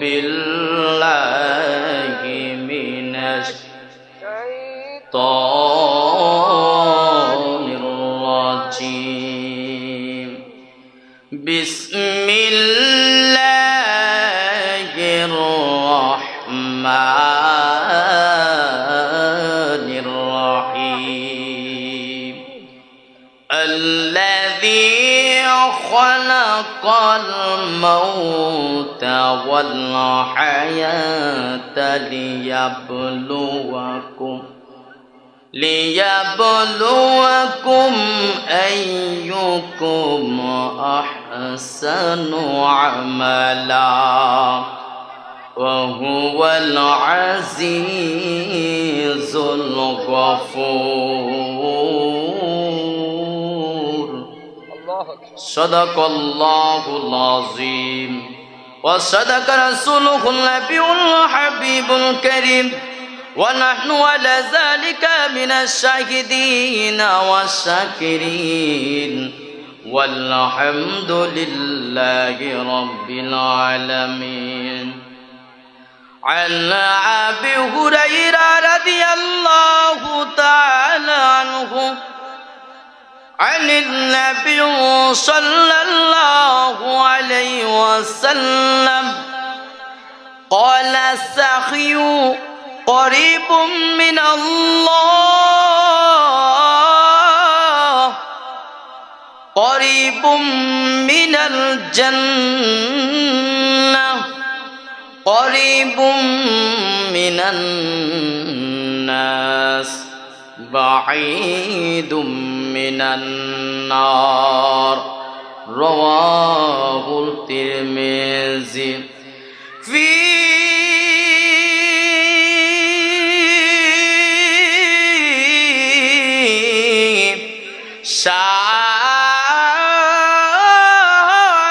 بالله من الشيطان الرجيم بسم الله الرحمن الرحيم الذي خلق الموت والحياة ليبلوكم أيكم أحسن عملا وهو العزيز الغفور صدق الله العظيم وصدق رسوله النبي الحبيب الكريم ونحن على ذلك من الشاهدين والشاكرين والحمد لله رب العالمين عن أبي هريرة رضي الله تعالى عنه عن النبي صلى الله عليه وسلم قال السخي قريب من الله قريب من الجنة قريب من الناس بعيد من النار رواه الترمذي في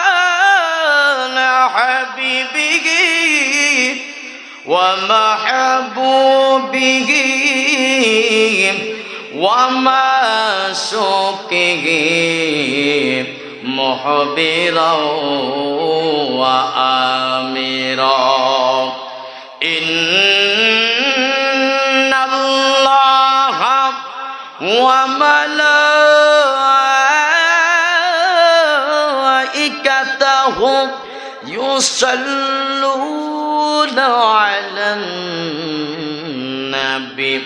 شان حبيبه ومحبوبه ومعشوقه محبرا وآمرا إن الله وملائكته يصلون على النبي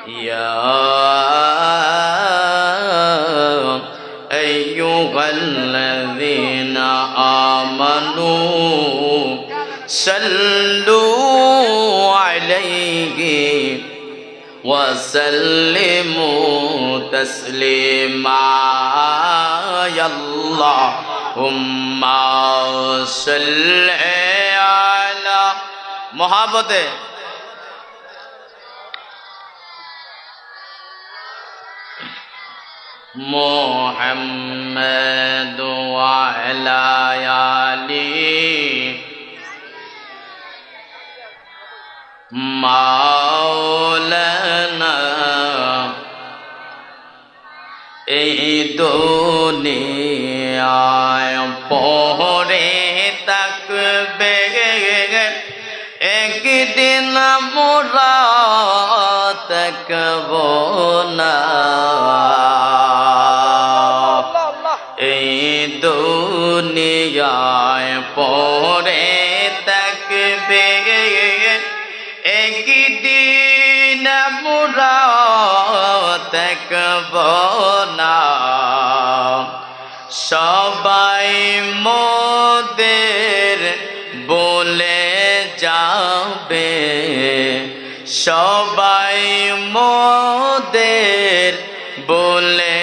يا أيها الذين آمنوا صلوا عليه وسلموا تسليما يا اللهم صل على محبت محمد وعلى آله مولانا এই দুনিয়ায় পড়ে থাকবে একদিন মোরা থাকব না এই দুনিয়ায় পড়ে থাকবে একদিন মোরা থাকব না সবাই মোদের বলে যাবে সবাই মোদের বলে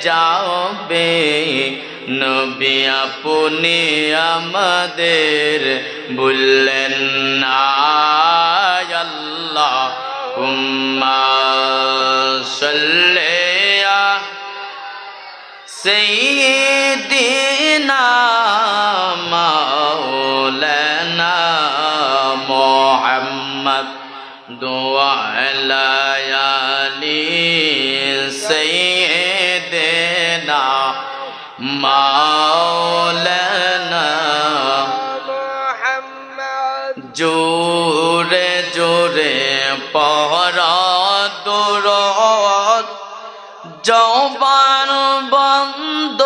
যাবে নবী আপনি আমাদের বললেন না আল্লাহুম্মা সাল্লি সাইয়্যিদিনা মাওলানা মুহাম্মদ ওয়া আলা আলি সাইয়্যিদিনা মাওলানা জোরে জোরে পড় দুরূদ জবান বন্ধ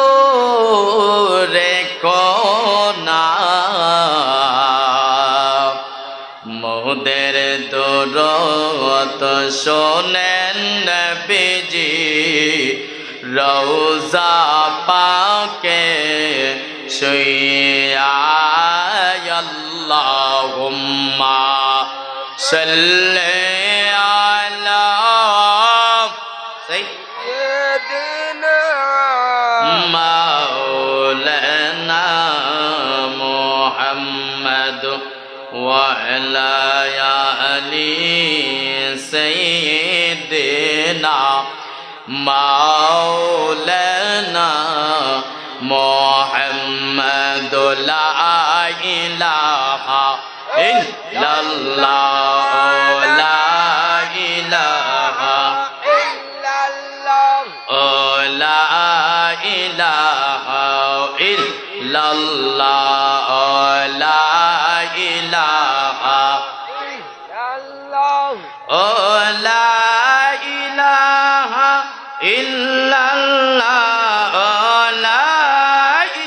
রেখো না মোদের দুরূদ শোনেন নবীজি রওজা পাকে শুইয়া আল্লাহুম্মা সাল্লি আলা সাইয়্যিদিনা মাওলানা মুহাম্মদ ওয়া আলা আলি সাইয়্যিদিনা মাওলানা মুহাম্মদ লা ইলাহা ইল্লাল্লাহ লা ইলাহা ইল্লাল্লাহ লা ইলাহা ইল্লাল্লাহ লা ইলাহা ইল্লাল্লাহ লা ইলাহা ইল্লাল্লাহ লা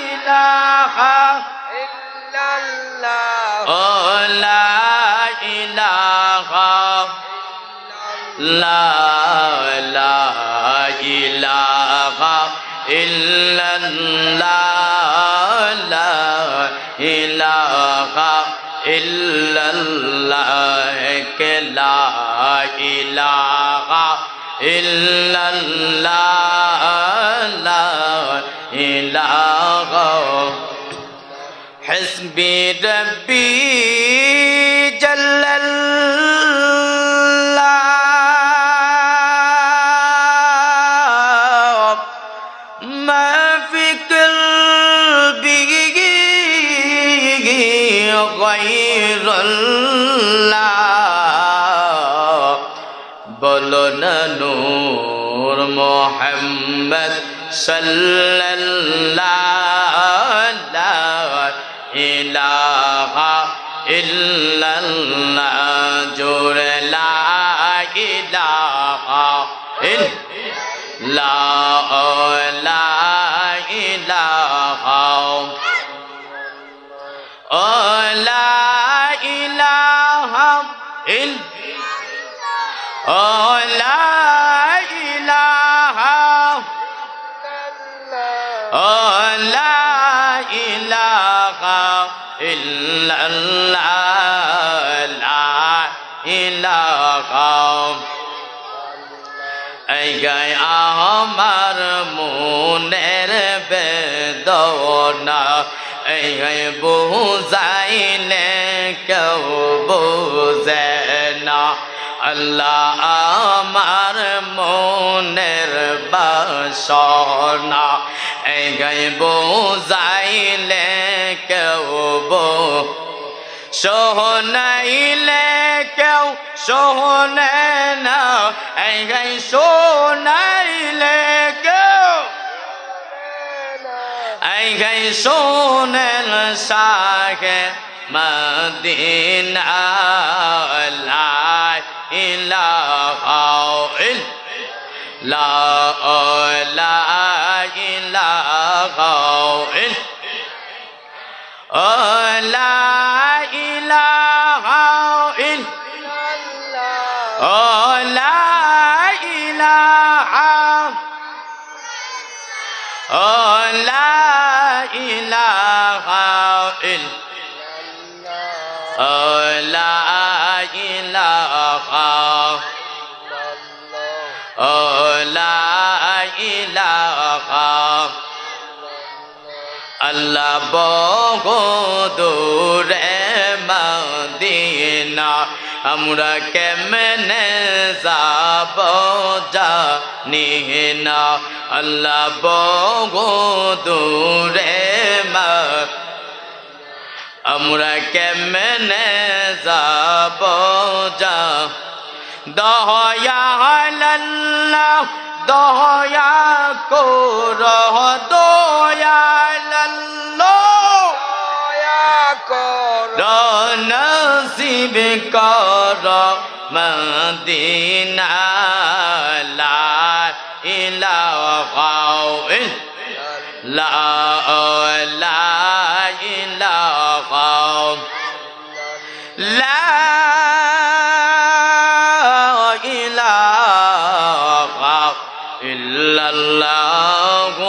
ইলাহা ইল্লাল্লাহ লা ইলাহা লা ইলাহা ইল্লাল্লাহ লা ইলাহা ইল্লাল্লাহ কে লা ইলাহা ইল্লাল্লাহ লা ইলাহা হাসবি রব্বি জাল্লাল্লাহ মা ফি কলবি গায়রুল্লাহ বলো না নূর মুহাম্মদ সাল্লাল্লাহু লা ইলাহা ইল্লাল্লাহ জোরে লা ইলাহা ইল্লাল্লাহ লা ইলাহা লা ইলাহা ইল্লাল্লাহ লা ইলাহা লা ইলাহা ইল্লাল্লাহ লা ইলাহা এই গায় আমার মনের বেদনা এই গায় বুঝাইলে কেউ বুঝে না আল্লাহ আমার মনের বাসনা এই গায় বুঝাইলে কেউ শোনাইলে কেউ শোনে না এই গাই শোনাইলে কেউ এই গাই শোনেন শাহে মদিনা লা ইলাহা ইল্লাল্লাহ লা ইলাহা ইল্লাল্লাহ আল্লাহ বহুদূরে মদিনা আমরা কেমনে যাব জানি না আল্লাহ বহুদূরে আমরা কেমনে যাব দয়া আল্লাহ দয়া করো দয়া আল্লাহ দয়া করো নসিব কর মদিনা লা ইলাহা ইল্লাল্লাহু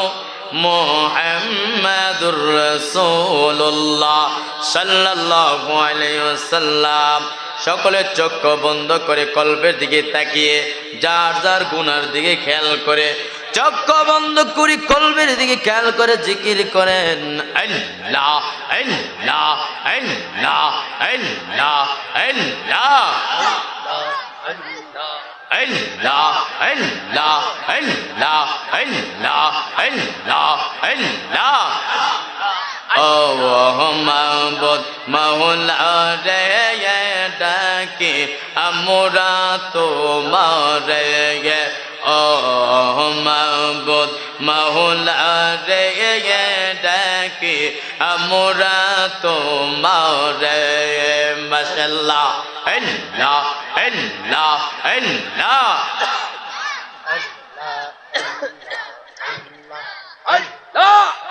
মুহাম্মাদুর রাসূলুল্লাহ সাল্লাল্লাহু আলাইহি ওয়াসাল্লাম। সকলে চক্ষু বন্ধ করে কলবের দিকে তাকিয়ে যার যার গুনার দিকে খেয়াল করে চক্ষু বন্ধ করে কলবের দিকে খেয়াল করে জিকির করেন আল্লাহ আল্লাহ আল্লাহ আল্লাহ আল্লাহ Allah, Allah, Allah, Allah, Allah, Allah. Oh, Mahbub, Maula re daki, Amura tumhare ye. Oh, Mahbub, Maula re daki, Amura tumhare ye. Mashallah, Allah, Allah, Allah.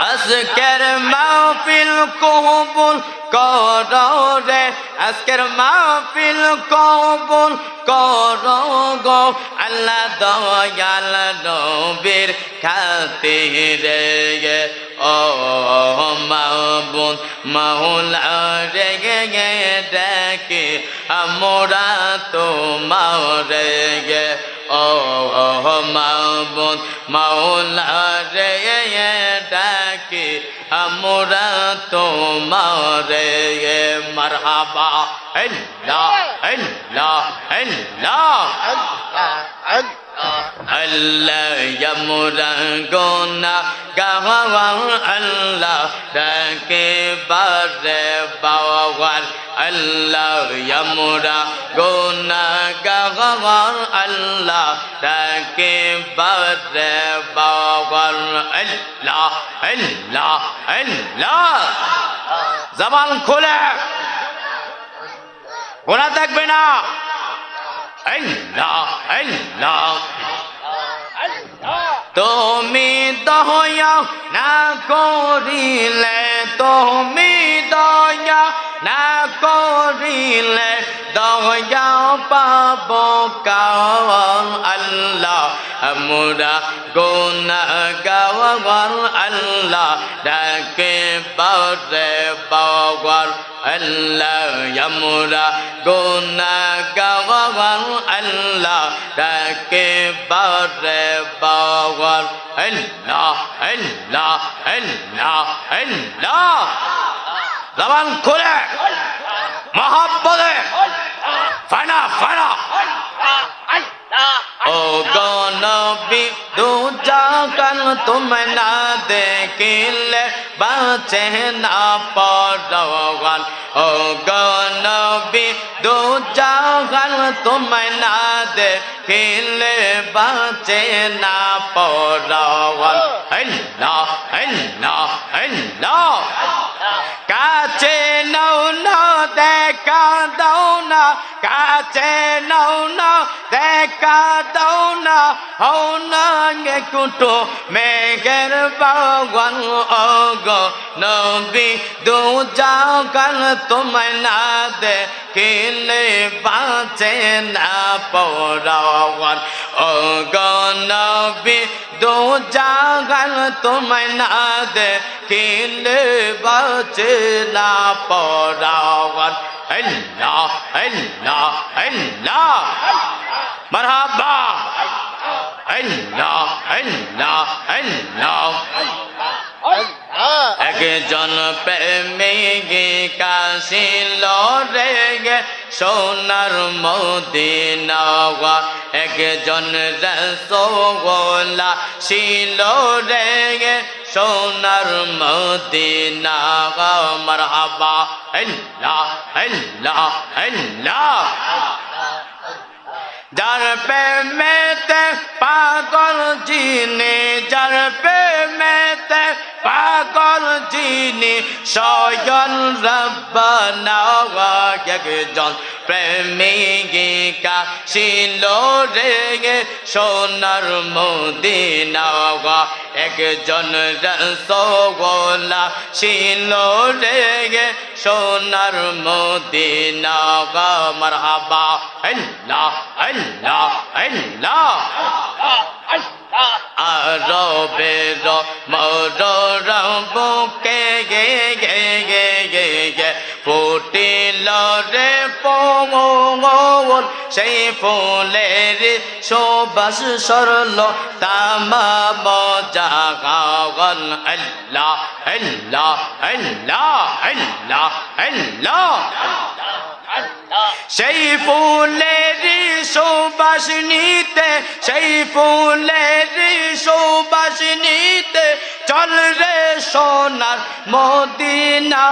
আজকের মাহফিল কবুল করো রে, আজকের মাহফিল কবুল করো গো আল্লাহ দয়াল নবীর খাতিরে। ও মাহবুব মাওলা রে ডাকি আমরা তোমারে। ও মাহবুব মাওলা রে ডাকি আমরা তোমারে। মারহাবা আল্লাহ আল্লাহ আল্লাহ আল্লাহ আমরা গুনাহগার আল্লাহ ডাকে বারে বাওয়ার। আল্লাহ আমরা গুনাহগার আল্লাহ ডাকে বারে বাওয়ার। আল্লাহ আল্লাহ আল্লাহ জবান খোলে গোনা থাকবে না। আল্লাহ আল্লাহ তুমি দয়া না করিলে, তুমি দয়া না করিলে দয়া পাব কার। আল্লাহ আমরা গুনাহগার আল্লাহ ডাকে বারে বাওয়ার। আল্লাহ আমরা গুনাহগার আল্লাহ ডাকে বারে বাওয়ার। আল্লাহ আল্লাহ আল্লাহ আল্লাহ জবান খুলে মহব্বতে ফানা ফানা। ও গো নবী দু জাহান তুমি না দেখিলে বাঁচে না পরওয়ান। ও গো নবী দু জাহান তুমি না দেখিলে বাঁচে না পরওয়ান। আল্লাহ আল্লাহ আল্লাহ কাছে নাও না দেখা দাও না, কাছে নাও না দেখা দাও না, হও না একটু মেঘের বাগান। ও গো নবী দু জাহান তোমায় না দেখিলে বাঁচে না পরওয়ান। ও গো নবী দু জাহান তোমায় না দেখিলে বাঁচে না পরওয়ান। আল্লাহ আল্লাহ আল্লাহ মারহাবা আল্লাহ আল্লাহ আল্লাহ। একজন প্রেমিকা ছিল রে সোনার মদিনা, একজন রাসূল ছিল রে সোনার মদিনা। মারহাবা আল্লাহ আল্লাহ আল্লাহ যার প্রেমেতে পাগল যিনি, যার প্রেমেতে পাগল যিনি, স্বয়ং রব্বানা একজন প্রেমিকা ছিল রে সোনার মদিনা, একজন রাসূলুল্লাহ ছিল রে সোনার মদিনা। মারহাবা আল্লাহ আল্লাহ আল্লাহ। আরবের মনোরম বুকে গে গে গে গে গে ফুটিল রে ফুল, সেই ফুলের সুবাস সরল তামাম জাগান। আল্লাহ আল্লাহ আল্লাহ আল্লাহ আল্লাহ। সেই ফুলের সুবাস নিতে, সেই ফুলের সুবাস নিতে চল রে সোনার মদিনা,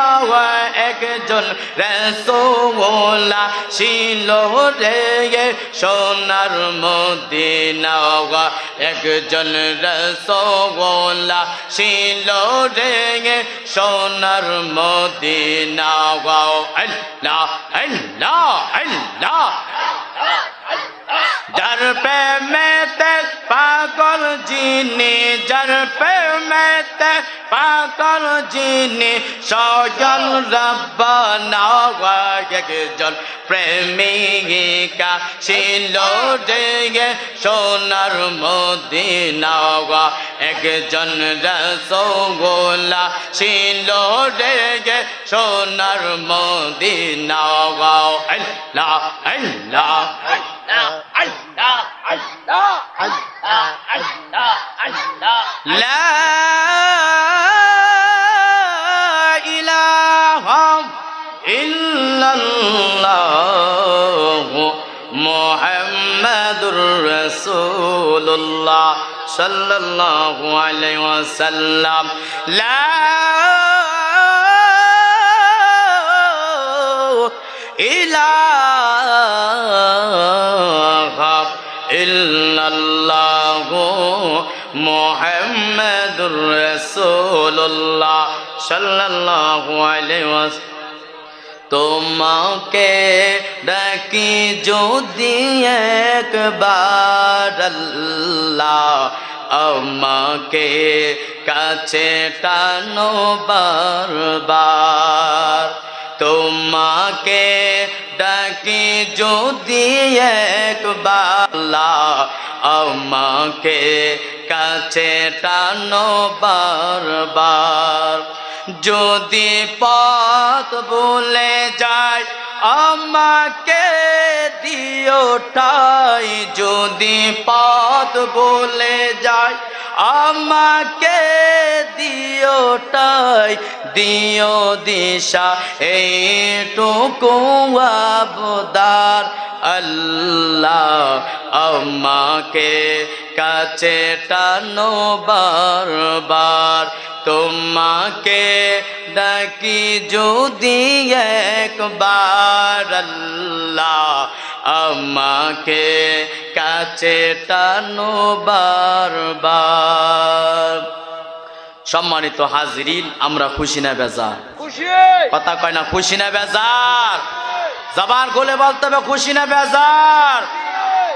একজন রাসূলুল্লাহ ছিল রে সোনার মদিনা, একজন রাসূলুল্লাহ ছিল রে সোনার মদিনা। আল্লাহ আল্লাহ আল্লাহ। যার প্রেমেতে পাগল যিনি, যার প্রেমেতে পাগল যিনি, স্বয়ং রব্বানা একজন প্রেমিকা ছিল রে সোনার মদিনা, একজন রাসূলুল্লাহ ছিল রে সোনার মদিনা। আল্লাহ আল্লাহ লা ইলাহা ইল্লাল্লাহ মুহাম্মাদুর রাসূলুল্লাহ সাল্লাল্লাহু আলাইহি ওয়াসাল্লাম। লা ইলাহা ইল্লাল্লাহু মুহাম্মাদুর রাসূলুল্লাহ সাল্লাল্লাহু আলাইহি ওয়াসাল্লাম। তোমাকে ডাকি যদি একবার আল্লাহ, আমাকে কাছে টানো বারবার। তোমাকে ডাকি যদি একবার আল্লাহ, আমাকে কাছে টানো বারবার। যদি পথ ভুলে যায় আমাকে দিও ঠাই, যদি পথ ভুলে যায় আমাকে দিও ঠাই, দিও দিশা এইটুকু আবদার। আল্লাহ আমাকে কাছে টানো বারবার। তোমাকে ডাকি যদি একবার আল্লাহ, আমাকে কাছে টানো বারবার। সম্মানিত হাজরিন, আমরা খুশি না বেজার? খুশি। কথা কয় না খুশি না বেজার? জবান খুলে বলতে হবে খুশি না বেজার?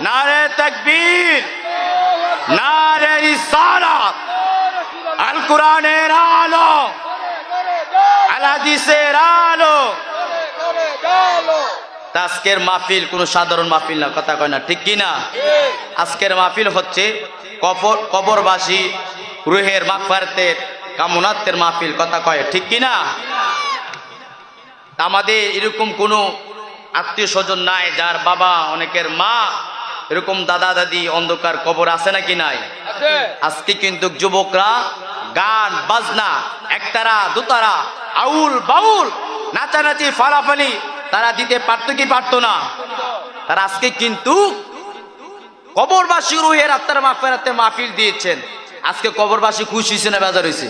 নারে তাকবীর, নারে রিসালাত, আল কোরআনের আলো, আল হাদিসের আলো। আজকের মাহফিল কোনো সাধারণ মাহফিল না, কথা কয় না ঠিক কি না? আজকের মাহফিল হচ্ছে কবরবাসী রুহের মাগফিরাতের কামনাতের মাহফিল, কথা কয় ঠিক কি না? আমাদের এরকম কোনো আত্মীয় স্বজন নাই যার বাবা, অনেকের মা, এরকম দাদা দাদি অন্ধকার কবর আছে নাকি নাই? আজকে কিন্তু যুবকরা গান বাজনা, একতারা দুতারা, আউল বাউল, নাচানাচি ফালাফালি তারা দিতে পারতো কি পারতো না? তারা আজকে কিন্তু কবরবাসী রুহের আত্মার মাগফিরাতে মাহফিল দিয়েছেন। আজকে কবরবাসী খুশি হয়েছে না বেজার হয়েছে?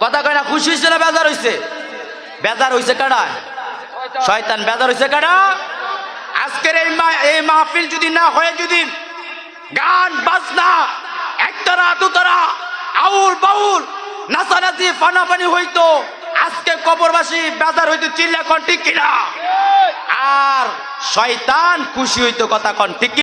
কথা কয় না খুশি হয়েছে না বেজার হয়েছে? বেজার হয়েছে কারা? শয়তান। বেজার হয়েছে কারা? আজকে আজকের এই মাহফিল যদি না হয়ে যদি গান বাজনা একতারা দুতারা আউল বাউল নাচানাচি ফানাফানি হইতো, আজকে কবরবাসী বেজার হইতো, চিল্লা কোন ঠিক কিনা? আর শয়তান খুশি হইতো, কথা কোন ঠিক কিনা?